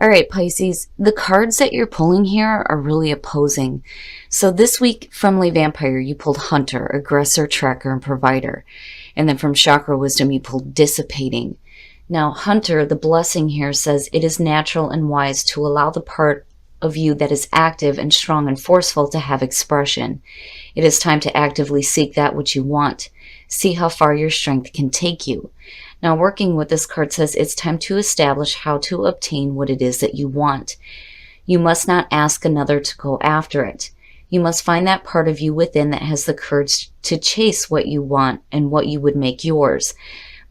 All right, Pisces, the cards that you're pulling here are really opposing. So this week from Le Vampire, you pulled Hunter, Aggressor, Tracker, and Provider. And then from Chakra Wisdom, you pulled Dissipating. Now, Hunter, the blessing here says it is natural and wise to allow the part of you that is active and strong and forceful to have expression. It is time to actively seek that which you want. See how far your strength can take you. Now, working with this card says it's time to establish how to obtain what it is that you want. You must not ask another to go after it. You must find that part of you within that has the courage to chase what you want and what you would make yours.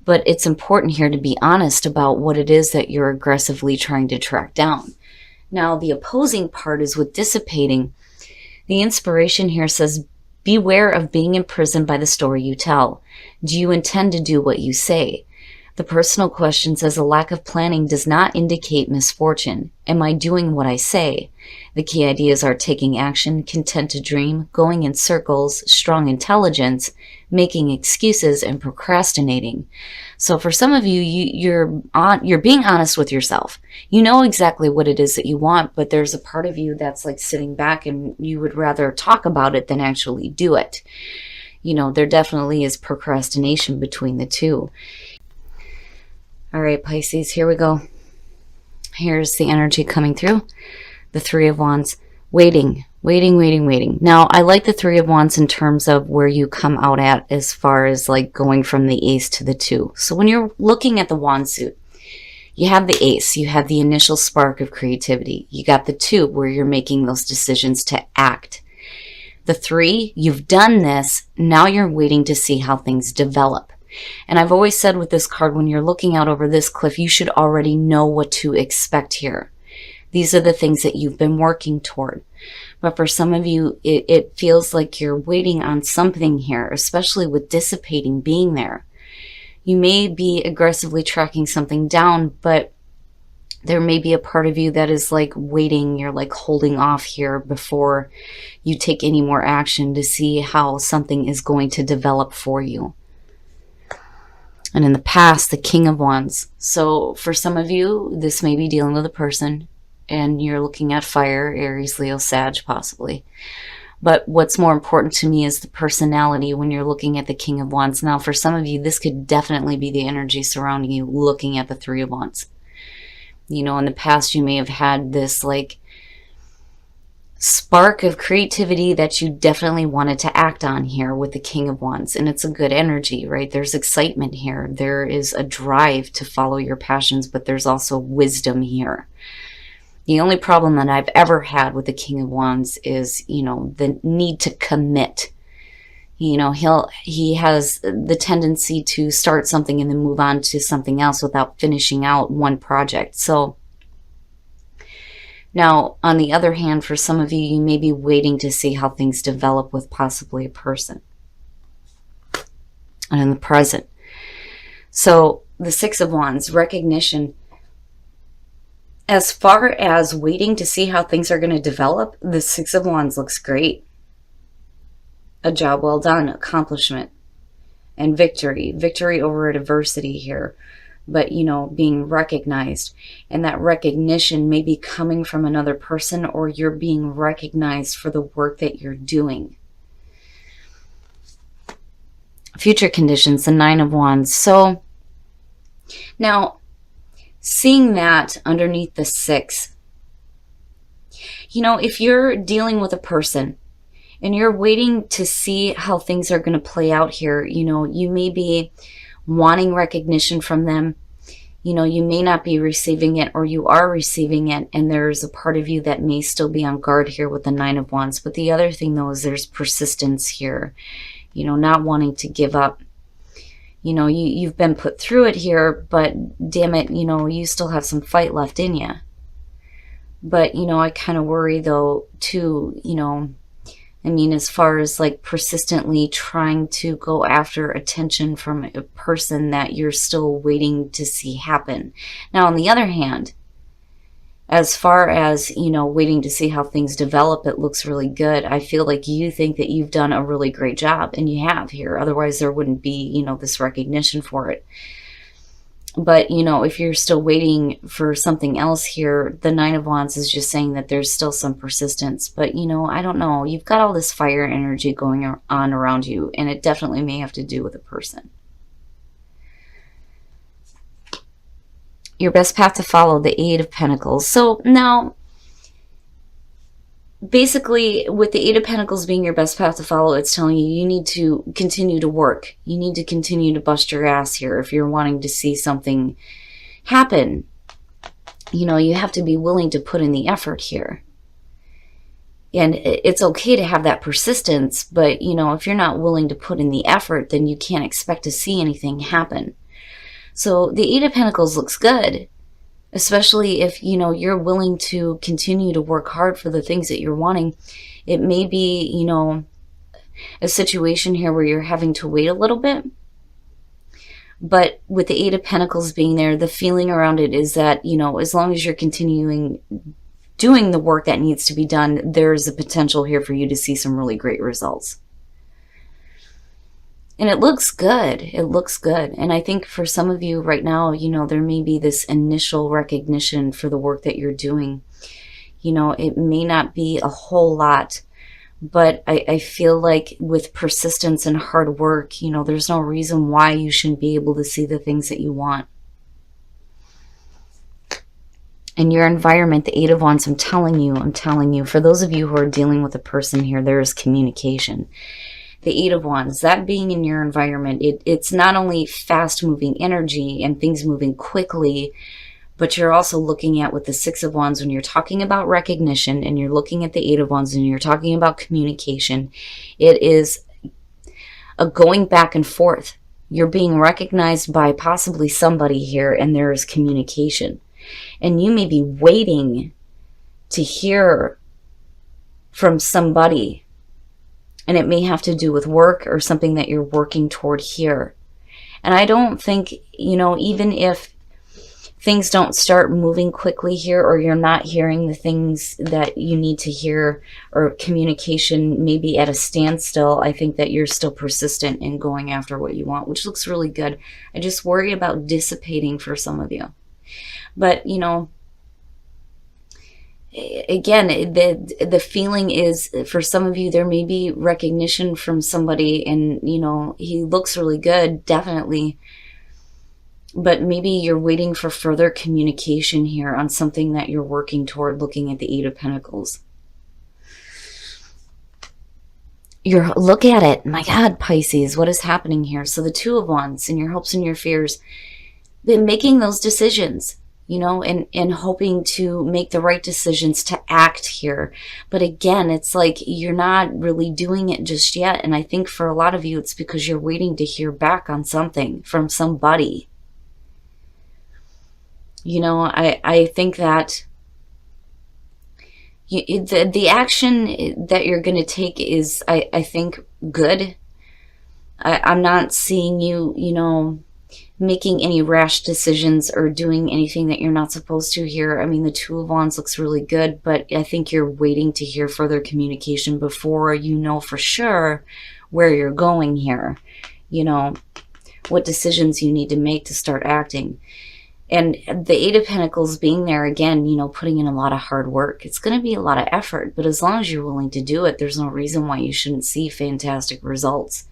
But it's important here to be honest about what it is that you're aggressively trying to track down. Now, the opposing part is with Dissipating. The inspiration here says, beware of being imprisoned by the story you tell. Do you intend to do what you say? The personal question says a lack of planning does not indicate misfortune. Am I doing what I say? The key ideas are taking action, content to dream, going in circles, strong intelligence, making excuses, and procrastinating. So for some of you, you're being honest with yourself. You know exactly what it is that you want, but there's a part of you that's like sitting back and you would rather talk about it than actually do it. You know, there definitely is procrastination between the two. All right, Pisces, here we go. Here's the energy coming through. The Three of Wands. Waiting. Now, I like the Three of Wands in terms of where you come out at as far as like going from the Ace to the Two. So when you're looking at the Wand suit, you have the Ace. You have the initial spark of creativity. You got the Two where you're making those decisions to act. The Three, you've done this. Now you're waiting to see how things develop. And I've always said with this card, when you're looking out over this cliff, you should already know what to expect here. These are the things that you've been working toward. But for some of you, it feels like you're waiting on something here, especially with Dissipating being there. You may be aggressively tracking something down, but there may be a part of you that is like waiting. You're like holding off here before you take any more action to see how something is going to develop for you. And in the past, the King of Wands. So for some of you, this may be dealing with a person and you're looking at fire, Aries, Leo, Sag, possibly. But what's more important to me is the personality when you're looking at the King of Wands. Now, for some of you, this could definitely be the energy surrounding you looking at the Three of Wands. You know, in the past, you may have had this like spark of creativity that you definitely wanted to act on here with the King of Wands. And it's a good energy, right? There's excitement here. There is a drive to follow your passions, but there's also wisdom here. The only problem that I've ever had with the King of Wands is, you know, the need to commit. You know, he has the tendency to start something and then move on to something else without finishing out one project. So now, on the other hand, for some of you, you may be waiting to see how things develop with possibly a person. And in the present. So, the Six of Wands, recognition. As far as waiting to see how things are going to develop, the Six of Wands looks great. A job well done, accomplishment, and victory. Victory over adversity here. But, you know, being recognized. And that recognition may be coming from another person, or you're being recognized for the work that you're doing. Future conditions, the Nine of Wands. So, now, seeing that underneath the Six, you know, if you're dealing with a person and you're waiting to see how things are going to play out here, you know, you may be wanting recognition from them. You know, you may not be receiving it, or you are receiving it, and there's a part of you that may still be on guard here with the Nine of Wands. But the other thing, though, is there's persistence here. You know, not wanting to give up. You know, you've been put through it here, but damn it, you know, you still have some fight left in you. But, you know, I kind of worry, though, too, you know, I mean, as far as like persistently trying to go after attention from a person that you're still waiting to see happen. Now, on the other hand, as far as, you know, waiting to see how things develop, it looks really good. I feel like you think that you've done a really great job, and you have here. Otherwise, there wouldn't be, you know, this recognition for it. But, you know, if you're still waiting for something else here, the Nine of Wands is just saying that there's still some persistence. But, you know, I don't know. You've got all this fire energy going on around you, and it definitely may have to do with a person. Your best path to follow, the Eight of Pentacles. So now, basically, with the Eight of Pentacles being your best path to follow, it's telling you you need to continue to work. You need to continue to bust your ass here if you're wanting to see something happen. You know, you have to be willing to put in the effort here. And it's okay to have that persistence, but, you know, if you're not willing to put in the effort, then you can't expect to see anything happen. So the Eight of Pentacles looks good, especially if, you know, you're willing to continue to work hard for the things that you're wanting. It may be, you know, a situation here where you're having to wait a little bit. But with the Eight of Pentacles being there, the feeling around it is that, you know, as long as you're continuing doing the work that needs to be done, there's a potential here for you to see some really great results. And it looks good. It looks good. And I think for some of you right now, you know, there may be this initial recognition for the work that you're doing. You know, it may not be a whole lot, but I feel like with persistence and hard work, you know, there's no reason why you shouldn't be able to see the things that you want. In your environment, the Eight of Wands, I'm telling you, for those of you who are dealing with a person here, there is communication. The Eight of Wands, that being in your environment, it's not only fast-moving energy and things moving quickly, but you're also looking at with the Six of Wands when you're talking about recognition, and you're looking at the Eight of Wands and you're talking about communication. It is a going back and forth. You're being recognized by possibly somebody here, and there is communication. And you may be waiting to hear from somebody. And it may have to do with work or something that you're working toward here. And I don't think, you know, even if things don't start moving quickly here, or you're not hearing the things that you need to hear, or communication may be at a standstill, I think that you're still persistent in going after what you want, which looks really good. I just worry about dissipating for some of you. But, you know, again, the feeling is, for some of you, there may be recognition from somebody, and, you know, he looks really good, definitely. But maybe you're waiting for further communication here on something that you're working toward, looking at the Eight of Pentacles. Look at it. My God, Pisces, what is happening here? So the Two of Wands, and your hopes and your fears, been making those decisions, you know, and hoping to make the right decisions to act here. But again, it's like you're not really doing it just yet. And I think for a lot of you, it's because you're waiting to hear back on something from somebody. You know, I think that the action that you're going to take is, I think, good. I'm not seeing you, you know, making any rash decisions or doing anything that you're not supposed to here. I mean, the Two of Wands looks really good, but I think you're waiting to hear further communication before you know for sure where you're going here. You know, what decisions you need to make to start acting. And the Eight of Pentacles being there again, you know, putting in a lot of hard work. It's going to be a lot of effort, but as long as you're willing to do it, there's no reason why you shouldn't see fantastic results.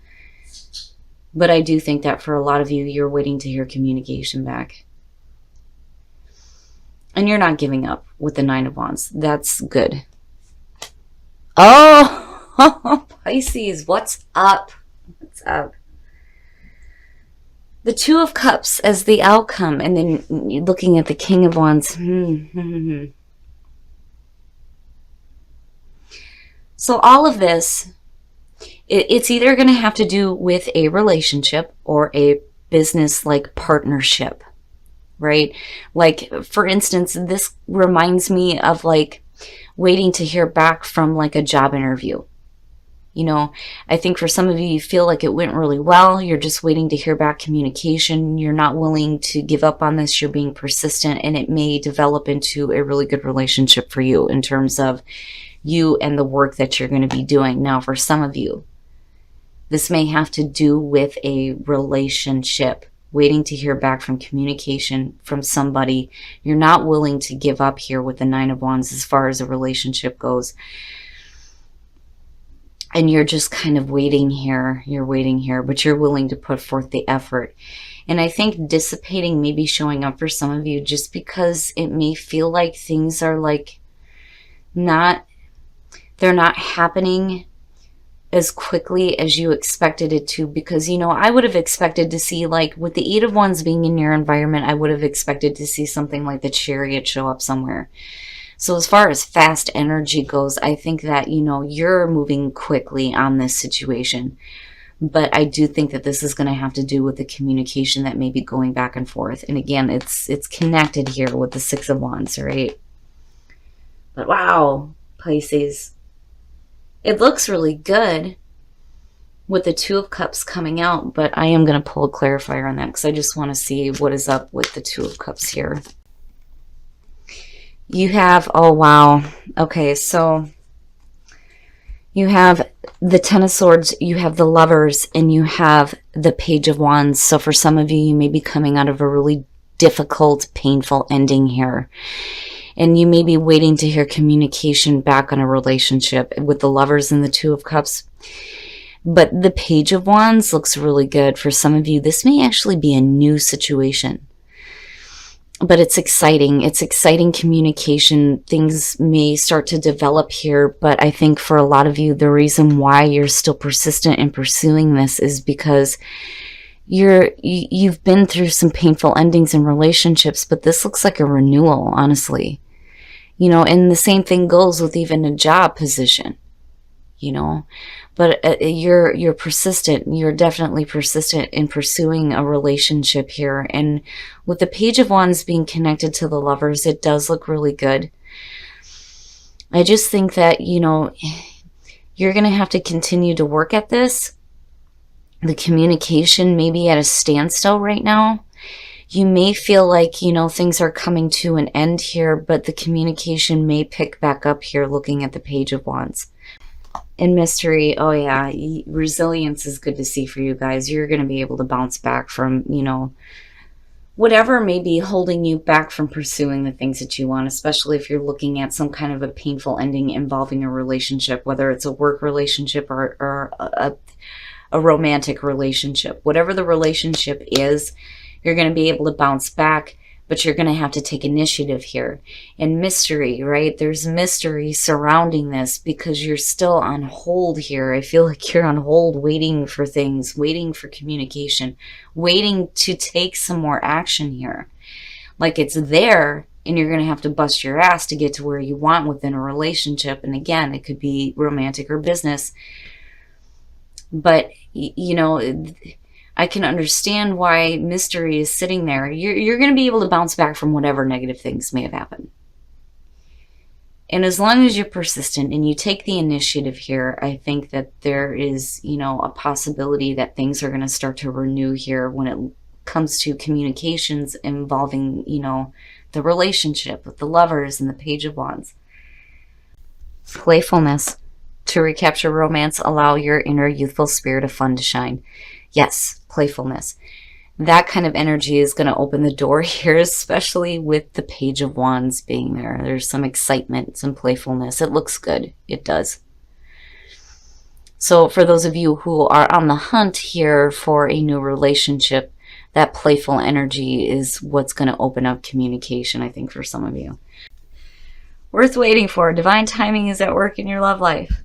But I do think that for a lot of you, you're waiting to hear communication back. And you're not giving up with the Nine of Wands. That's good. Oh, Pisces, what's up? What's up? The Two of Cups as the outcome, and then looking at the King of Wands. So all of this, it's either going to have to do with a relationship or a business-like partnership, right? Like, for instance, this reminds me of like waiting to hear back from like a job interview. You know, I think for some of you, you feel like it went really well. You're just waiting to hear back communication. You're not willing to give up on this. You're being persistent, and it may develop into a really good relationship for you in terms of you and the work that you're going to be doing. Now, for some of you, this may have to do with a relationship waiting to hear back from communication from somebody. You're not willing to give up here with the Nine of Wands as far as a relationship goes. And you're just kind of waiting here. You're waiting here, but you're willing to put forth the effort. And I think dissipating may be showing up for some of you just because it may feel like things are like they're not happening as quickly as you expected it to. Because, you know, I would have expected to see, like, with the Eight of Wands being in your environment, I would have expected to see something like the Chariot show up somewhere. So as far as fast energy goes, I think that, you know, you're moving quickly on this situation. But I do think that this is going to have to do with the communication that may be going back and forth. And again, it's connected here with the Six of Wands, right? But wow, Pisces, it looks really good with the Two of Cups coming out. But I am going to pull a clarifier on that because I just want to see what is up with the Two of Cups here. You have, oh wow, okay, so you have the Ten of Swords, you have the Lovers, and you have the Page of Wands. So for some of you, you may be coming out of a really difficult, painful ending here. And you may be waiting to hear communication back on a relationship with the Lovers and the Two of Cups. But the Page of Wands looks really good. For some of you, this may actually be a new situation. But it's exciting. It's exciting communication. Things may start to develop here. But I think for a lot of you, the reason why you're still persistent in pursuing this is because you've been through some painful endings in relationships. But this looks like a renewal, honestly. You know, and the same thing goes with even a job position. You know, but you're persistent. You're definitely persistent in pursuing a relationship here. And with the Page of Wands being connected to the Lovers, it does look really good. I just think that, you know, you're going to have to continue to work at this. The communication may be at a standstill right now. You may feel like, you know, things are coming to an end here, but the communication may pick back up here looking at the Page of Wands. And mystery, oh yeah, resilience is good to see for you guys. You're going to be able to bounce back from, you know, whatever may be holding you back from pursuing the things that you want, especially if you're looking at some kind of a painful ending involving a relationship, whether it's a work relationship or a romantic relationship. Whatever the relationship is, you're going to be able to bounce back. But you're going to have to take initiative here. And mystery, right? There's mystery surrounding this because you're still on hold here. I feel like you're on hold waiting for things, waiting for communication, waiting to take some more action here. Like it's there and you're going to have to bust your ass to get to where you want within a relationship. And again, it could be romantic or business. But, you know, I can understand why mystery is sitting there. You're going to be able to bounce back from whatever negative things may have happened. And as long as you're persistent and you take the initiative here, I think that there is, you know, a possibility that things are going to start to renew here when it comes to communications involving, you know, the relationship with the Lovers and the Page of Wands. Playfulness. To recapture romance, allow your inner youthful spirit of fun to shine. Yes, playfulness. That kind of energy is going to open the door here, especially with the Page of Wands being there. There's some excitement, some playfulness. It looks good. It does. So for those of you who are on the hunt here for a new relationship, that playful energy is what's going to open up communication, I think, for some of you. Worth waiting for. Divine timing is at work in your love life.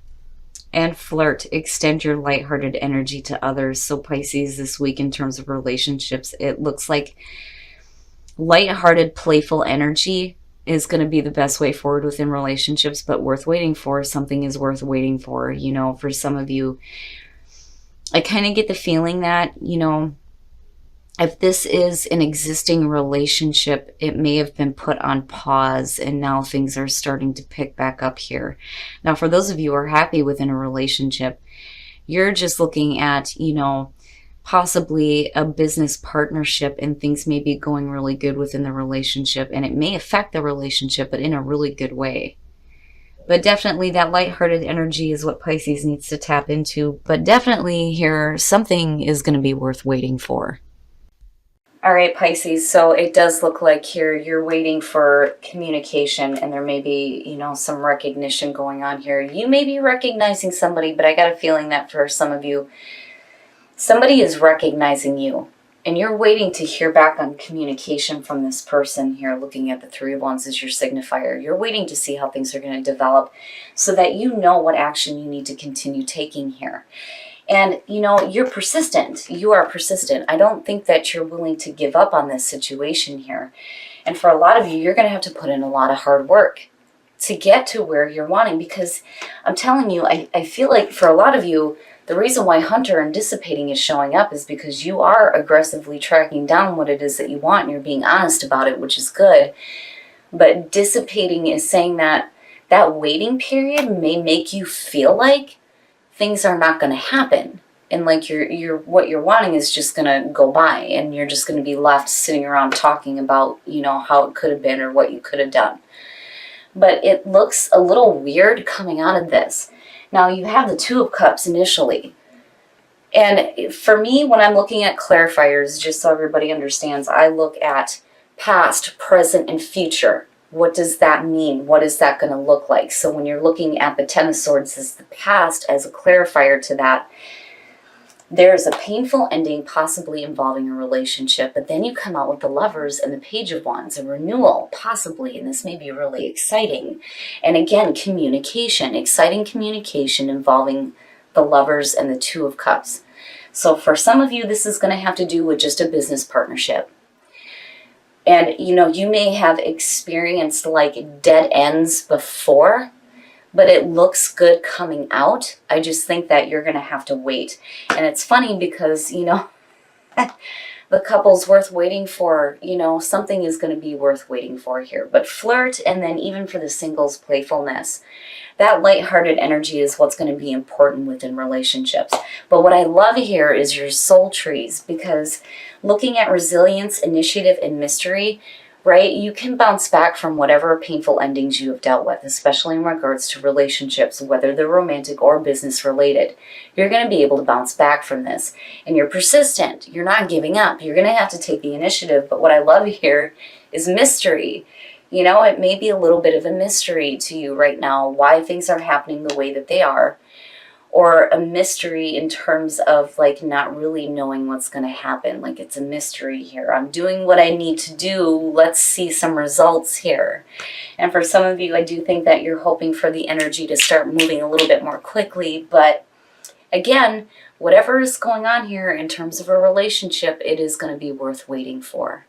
And flirt. Extend your lighthearted energy to others. So Pisces, this week in terms of relationships, it looks like lighthearted, playful energy is going to be the best way forward within relationships, but worth waiting for. Something is worth waiting for. You know, for some of you, I kind of get the feeling that, you know, if this is an existing relationship, it may have been put on pause and now things are starting to pick back up here. Now, for those of you who are happy within a relationship, you're just looking at, you know, possibly a business partnership and things may be going really good within the relationship and it may affect the relationship, but in a really good way. But definitely that lighthearted energy is what Pisces needs to tap into. But definitely here, something is going to be worth waiting for. All right, Pisces, so it does look like here you're waiting for communication, and there may be, some recognition going on here. You may be recognizing somebody, but I got a feeling that for some of you, somebody is recognizing you, and you're waiting to hear back on communication from this person here, looking at the Three of Wands as your signifier. You're waiting to see how things are going to develop so that you know what action you need to continue taking here. And, you're persistent. You are persistent. I don't think that you're willing to give up on this situation here. And for a lot of you, you're going to have to put in a lot of hard work to get to where you're wanting. Because I'm telling you, I feel like for a lot of you, the reason why Hunter and Dissipating is showing up is because you are aggressively tracking down what it is that you want, and you're being honest about it, which is good. But Dissipating is saying that that waiting period may make you feel like things are not going to happen, and like you're what you're wanting is just going to go by, and you're just going to be left sitting around talking about how it could have been or what you could have done. But it looks a little weird coming out of this. Now you have the Two of Cups initially, and for me, when I'm looking at clarifiers, just so everybody understands, I look at past, present, and future. What does that mean? What is that going to look like? So when you're looking at the Ten of Swords as the past, as a clarifier to that, there's a painful ending possibly involving a relationship, but then you come out with the Lovers and the Page of Wands, a renewal possibly, and this may be really exciting. And again, communication, exciting communication involving the Lovers and the Two of Cups. So for some of you, this is going to have to do with just a business partnership. And, you may have experienced like dead ends before, but it looks good coming out. I just think that you're going to have to wait. And it's funny because, the couple's worth waiting for, something is going to be worth waiting for here. But flirt, and then even for the singles, playfulness. That lighthearted energy is what's going to be important within relationships. But what I love here is your soul trees, because looking at resilience, initiative, and mystery, right, you can bounce back from whatever painful endings you have dealt with, especially in regards to relationships, whether they're romantic or business related. You're going to be able to bounce back from this. And you're persistent. You're not giving up. You're going to have to take the initiative. But what I love here is mystery. It may be a little bit of a mystery to you right now why things are happening the way that they are, or a mystery in terms of like not really knowing what's going to happen. Like it's a mystery here. I'm doing what I need to do. Let's see some results here. And for some of you, I do think that you're hoping for the energy to start moving a little bit more quickly. But again, whatever is going on here in terms of a relationship, it is going to be worth waiting for.